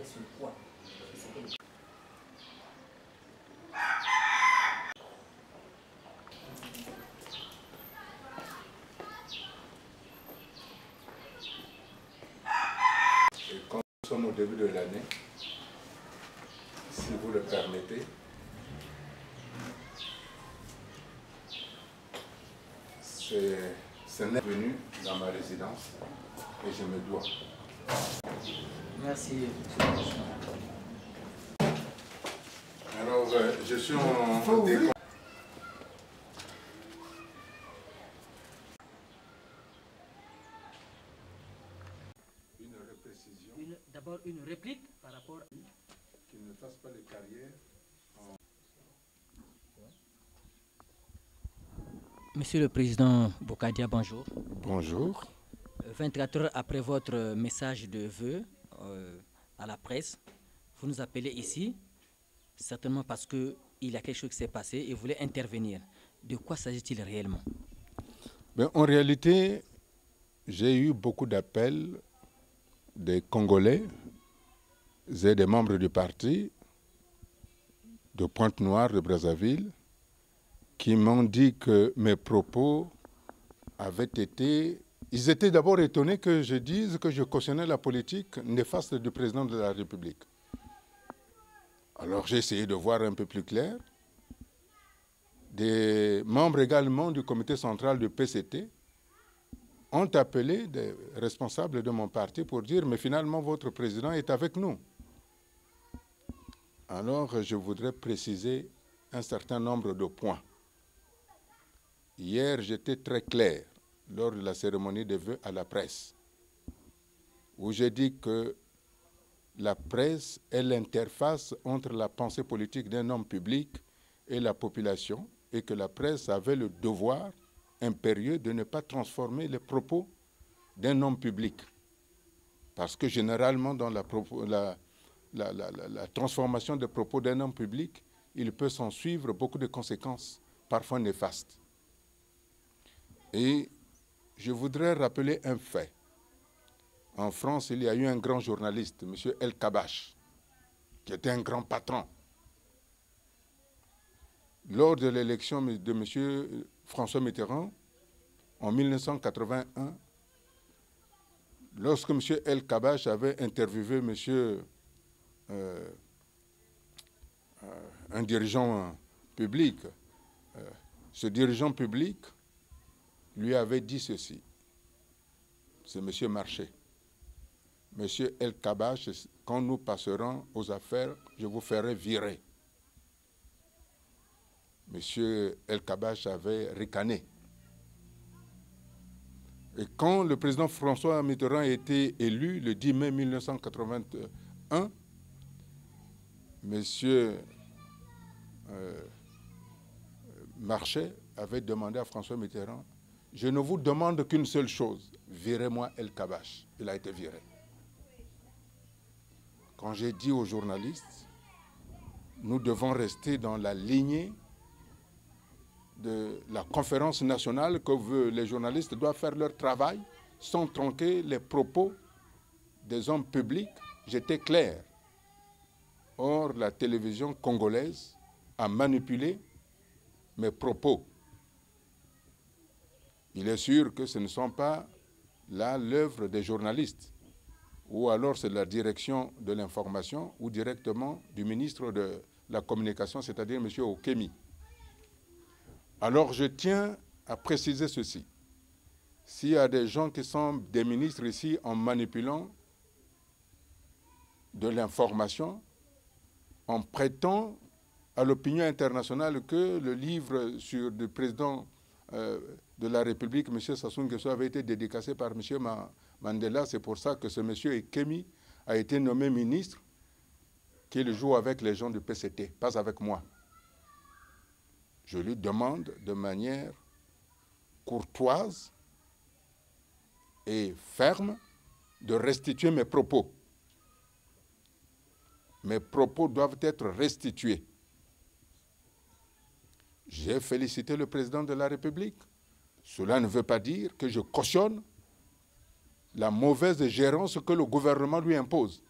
sur quoi? Et quand nous sommes au début de l'année, si vous le permettez, ce n'est venu dans ma résidence et je me dois. Merci. Alors, je suis en décompte. Une reprécision. D'abord une réplique par rapport à... Qu'il ne fasse pas de carrière. Monsieur le Président Bokadia, bonjour. Bonjour. 24 heures après votre message de vœux à la presse, vous nous appelez ici, certainement parce qu'il y a quelque chose qui s'est passé et vous voulez intervenir. De quoi s'agit-il réellement? Ben, en réalité, j'ai eu beaucoup d'appels des Congolais et des membres du parti de Pointe-Noire de Brazzaville qui m'ont dit que mes propos avaient été... Ils étaient d'abord étonnés que je dise que je cautionnais la politique néfaste du président de la République. Alors j'ai essayé de voir un peu plus clair. Des membres également du comité central du PCT ont appelé des responsables de mon parti pour dire « mais finalement votre président est avec nous ». Alors je voudrais préciser un certain nombre de points. Hier, j'étais très clair lors de la cérémonie de vœux à la presse, où j'ai dit que la presse est l'interface entre la pensée politique d'un homme public et la population, et que la presse avait le devoir impérieux de ne pas transformer les propos d'un homme public. Parce que généralement, dans la transformation des propos d'un homme public, il peut s'en suivre beaucoup de conséquences, parfois néfastes. Et je voudrais rappeler un fait. En France, il y a eu un grand journaliste, M. El Kabash, qui était un grand patron. Lors de l'élection de M. François Mitterrand, en 1981, lorsque M. El Kabash avait interviewé un dirigeant public, ce dirigeant public lui avait dit ceci. C'est M. Marché. Monsieur El Kabash, quand nous passerons aux affaires, je vous ferai virer. Monsieur El Kabash avait ricané. Et quand le président François Mitterrand a été élu le 10 mai 1981, monsieur Marché avait demandé à François Mitterrand: je ne vous demande qu'une seule chose, virez-moi El Kabash. Il a été viré. Quand j'ai dit aux journalistes, nous devons rester dans la lignée de la conférence nationale, que les journalistes doivent faire leur travail sans tronquer les propos des hommes publics, j'étais clair. Or, la télévision congolaise a manipulé mes propos. Il est sûr que ce ne sont pas là l'œuvre des journalistes, ou alors c'est la direction de l'information, ou directement du ministre de la Communication, c'est-à-dire M. Okemi. Alors je tiens à préciser ceci. S'il y a des gens qui sont des ministres ici en manipulant de l'information, en prêtant à l'opinion internationale que le livre sur le président de la République, M. Sassou Nguesso, avait été dédicacé par M. Mandela. C'est pour ça que ce M. Ekemi a été nommé ministre, qu'il joue avec les gens du PCT, pas avec moi. Je lui demande de manière courtoise et ferme de restituer mes propos. Mes propos doivent être restitués. J'ai félicité le président de la République. Cela ne veut pas dire que je cautionne la mauvaise gérance que le gouvernement lui impose.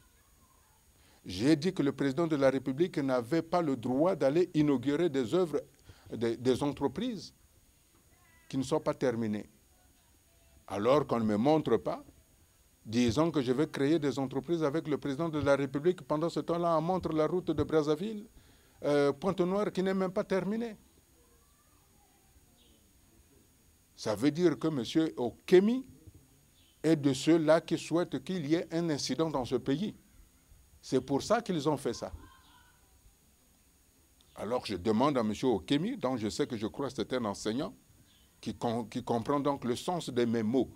J'ai dit que le président de la République n'avait pas le droit d'aller inaugurer des œuvres, des entreprises qui ne sont pas terminées. Alors qu'on ne me montre pas, disons que je vais créer des entreprises avec le président de la République. Pendant ce temps-là, on montre la route de Brazzaville, Pointe-Noire, qui n'est même pas terminée. Ça veut dire que M. Okemi est de ceux-là qui souhaitent qu'il y ait un incident dans ce pays. C'est pour ça qu'ils ont fait ça. Alors je demande à M. Okemi, dont je sais que je crois que c'est un enseignant, qui comprend donc le sens de mes mots,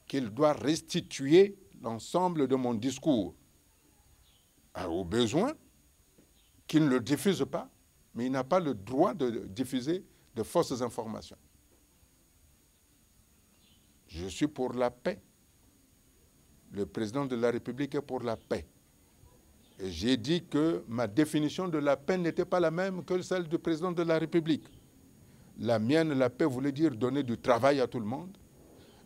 qu'il doit restituer l'ensemble de mon discours. Au besoin, qu'il ne le diffuse pas, mais il n'a pas le droit de diffuser de fausses informations. Je suis pour la paix. Le président de la République est pour la paix. Et j'ai dit que ma définition de la paix n'était pas la même que celle du président de la République. La mienne, la paix, voulait dire donner du travail à tout le monde.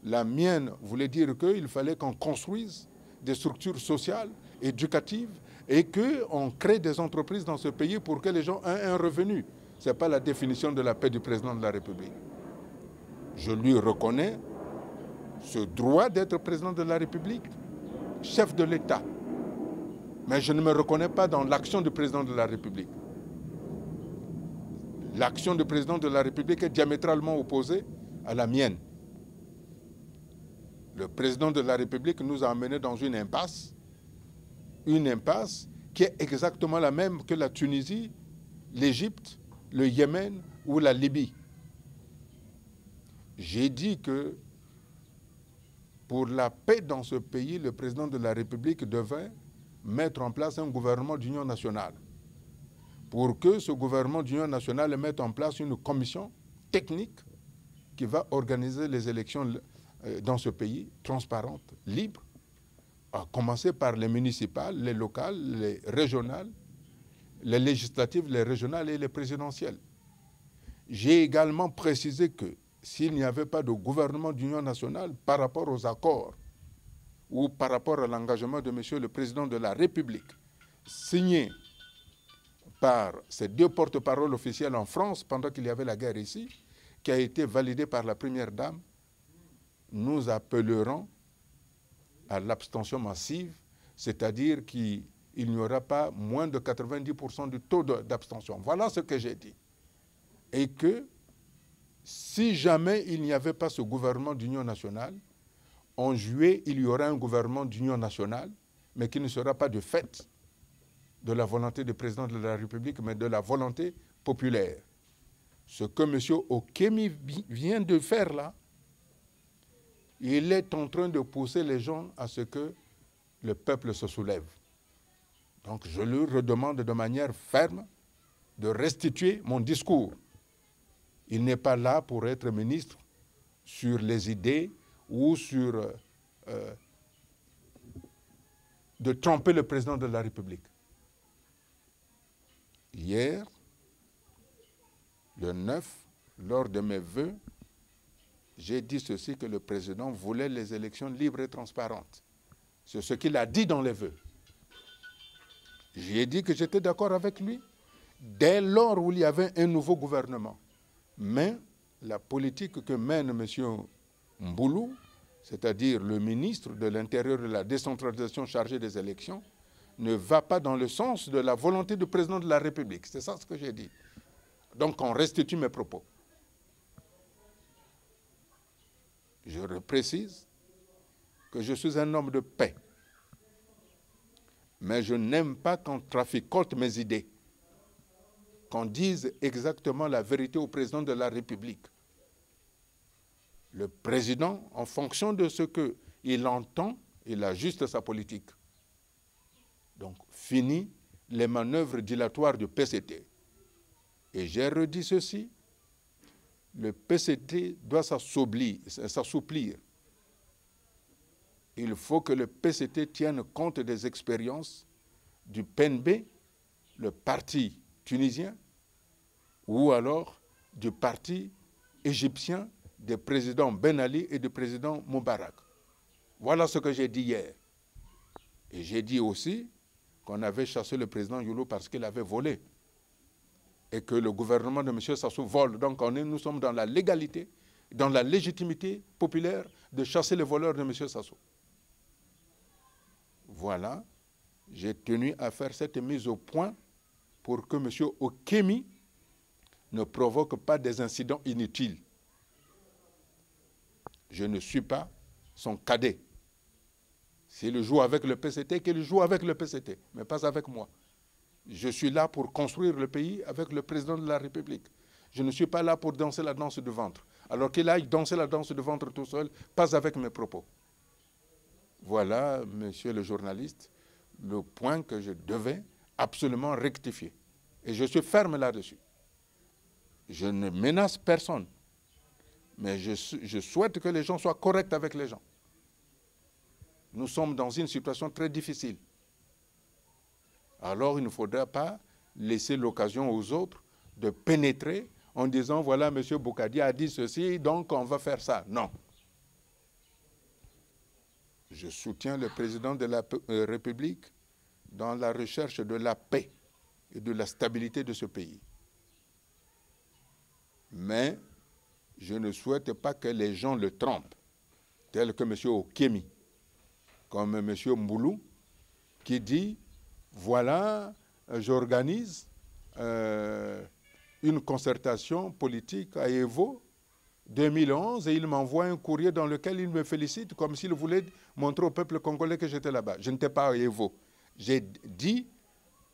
La mienne voulait dire qu'il fallait qu'on construise des structures sociales, éducatives, et qu'on crée des entreprises dans ce pays pour que les gens aient un revenu. Ce n'est pas la définition de la paix du président de la République. Je lui reconnais ce droit d'être président de la République, chef de l'État. Mais je ne me reconnais pas dans l'action du président de la République. L'action du président de la République est diamétralement opposée à la mienne. Le président de la République nous a emmenés dans une impasse qui est exactement la même que la Tunisie, l'Égypte, le Yémen ou la Libye. J'ai dit que pour la paix dans ce pays, le président de la République devait mettre en place un gouvernement d'union nationale. Pour que ce gouvernement d'union nationale mette en place une commission technique qui va organiser les élections dans ce pays, transparentes, libres, à commencer par les municipales, les locales, les régionales, les législatives, les régionales et les présidentielles. J'ai également précisé que s'il n'y avait pas de gouvernement d'union nationale par rapport aux accords ou par rapport à l'engagement de M. le Président de la République, signé par ces deux porte-paroles officiels en France pendant qu'il y avait la guerre ici, qui a été validé par la Première Dame, nous appellerons à l'abstention massive, c'est-à-dire qu'il n'y aura pas moins de 90% du taux d'abstention. Voilà ce que j'ai dit. Et que si jamais il n'y avait pas ce gouvernement d'union nationale, en juillet, il y aura un gouvernement d'union nationale, mais qui ne sera pas de fait de la volonté du président de la République, mais de la volonté populaire. Ce que M. Okemi vient de faire là, il est en train de pousser les gens à ce que le peuple se soulève. Donc je lui redemande de manière ferme de restituer mon discours. Il n'est pas là pour être ministre sur les idées ou sur de tromper le président de la République. Hier, le 9, lors de mes vœux, j'ai dit ceci, que le président voulait les élections libres et transparentes. C'est ce qu'il a dit dans les vœux. J'ai dit que j'étais d'accord avec lui dès lors où il y avait un nouveau gouvernement. Mais la politique que mène M. Mboulou, c'est-à-dire le ministre de l'Intérieur et de la décentralisation chargé des élections, ne va pas dans le sens de la volonté du président de la République. C'est ça ce que j'ai dit. Donc on restitue mes propos. Je précise que je suis un homme de paix. Mais je n'aime pas qu'on traficote mes idées, qu'on dise exactement la vérité au président de la République. Le président, en fonction de ce qu'il entend, il ajuste sa politique. Donc, fini les manœuvres dilatoires du PCT. Et j'ai redit ceci, le PCT doit s'assouplir. Il faut que le PCT tienne compte des expériences du PNB, le parti tunisien, ou alors du parti égyptien des présidents Ben Ali et du président Moubarak. Voilà ce que j'ai dit hier. Et j'ai dit aussi qu'on avait chassé le président Youlou parce qu'il avait volé. Et que le gouvernement de M. Sassou vole. Donc nous sommes dans la légalité, dans la légitimité populaire de chasser les voleurs de M. Sassou. Voilà, j'ai tenu à faire cette mise au point pour que M. Okemi ne provoque pas des incidents inutiles. Je ne suis pas son cadet. S'il joue avec le PCT, qu'il joue avec le PCT, mais pas avec moi. Je suis là pour construire le pays avec le président de la République. Je ne suis pas là pour danser la danse du ventre. Alors qu'il aille danser la danse du ventre tout seul, pas avec mes propos. Voilà, monsieur le journaliste, le point que je devais absolument rectifier. Et je suis ferme là-dessus. Je ne menace personne. Mais je souhaite que les gens soient corrects avec les gens. Nous sommes dans une situation très difficile. Alors il ne faudra pas laisser l'occasion aux autres de pénétrer en disant, voilà, M. Boukadi a dit ceci, donc on va faire ça. Non. Je soutiens le président de la République dans la recherche de la paix et de la stabilité de ce pays. Mais je ne souhaite pas que les gens le trompent, tels que M. Okemi, comme M. Mboulou, qui dit, voilà, j'organise une concertation politique à Evo 2011 et il m'envoie un courrier dans lequel il me félicite comme s'il voulait montrer au peuple congolais que j'étais là-bas. Je n'étais pas à Evo. J'ai dit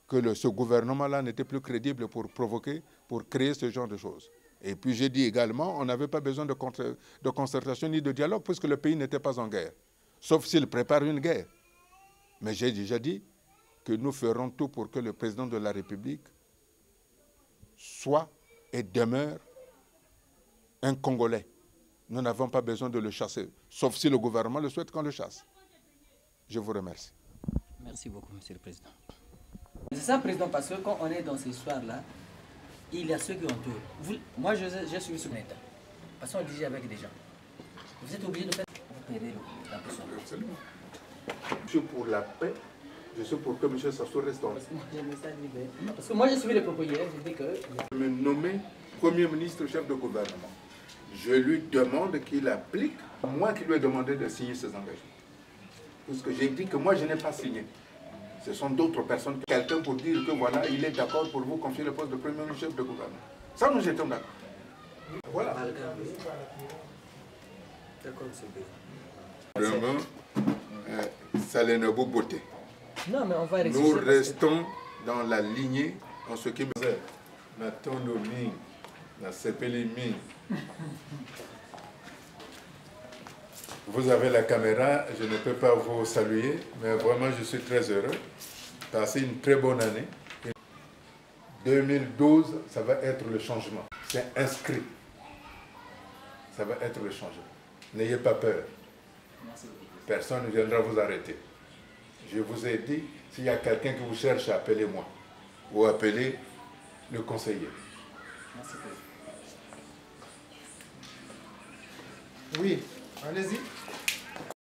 que ce gouvernement-là n'était plus crédible pour provoquer, pour créer ce genre de choses. Et puis j'ai dit également, on n'avait pas besoin de concertation ni de dialogue puisque le pays n'était pas en guerre. Sauf s'il prépare une guerre. Mais j'ai déjà dit que nous ferons tout pour que le président de la République soit et demeure un Congolais. Nous n'avons pas besoin de le chasser, sauf si le gouvernement le souhaite qu'on le chasse. Je vous remercie. Merci beaucoup, Monsieur le Président. C'est ça, Président, parce que quand on est dans ces histoires-là, il y a ceux qui ont tort. Moi, je suis sur l'État. Parce qu'on dit avec des gens. Vous êtes obligé de faire la personne. Absolument. Je suis pour la paix. Je suis pour que M. Sassou reste en vie. Parce que moi, j'ai suivi les propos hier. J'ai dit que... Je me nommé Premier ministre, chef de gouvernement. Je lui demande qu'il applique, moi qui lui ai demandé de signer ses engagements. Parce que j'ai dit que moi, je n'ai pas signé. Ce sont d'autres personnes, quelqu'un pour dire que voilà, il est d'accord pour vous confier le poste de Premier ministre, chef de gouvernement. Ça, nous étions d'accord. Voilà. D'accord, c'est bien. Vraiment, Salenabo Beauté. Non, mais on va résister. Nous restons dans la lignée en ce qui me fait. Vous avez la caméra, je ne peux pas vous saluer, mais vraiment je suis très heureux. Passez une très bonne année. 2012, ça va être le changement. C'est inscrit. Ça va être le changement. N'ayez pas peur. Personne ne viendra vous arrêter. Je vous ai dit, s'il y a quelqu'un qui vous cherche, appelez-moi. Ou appelez le conseiller. Oui, allez-y.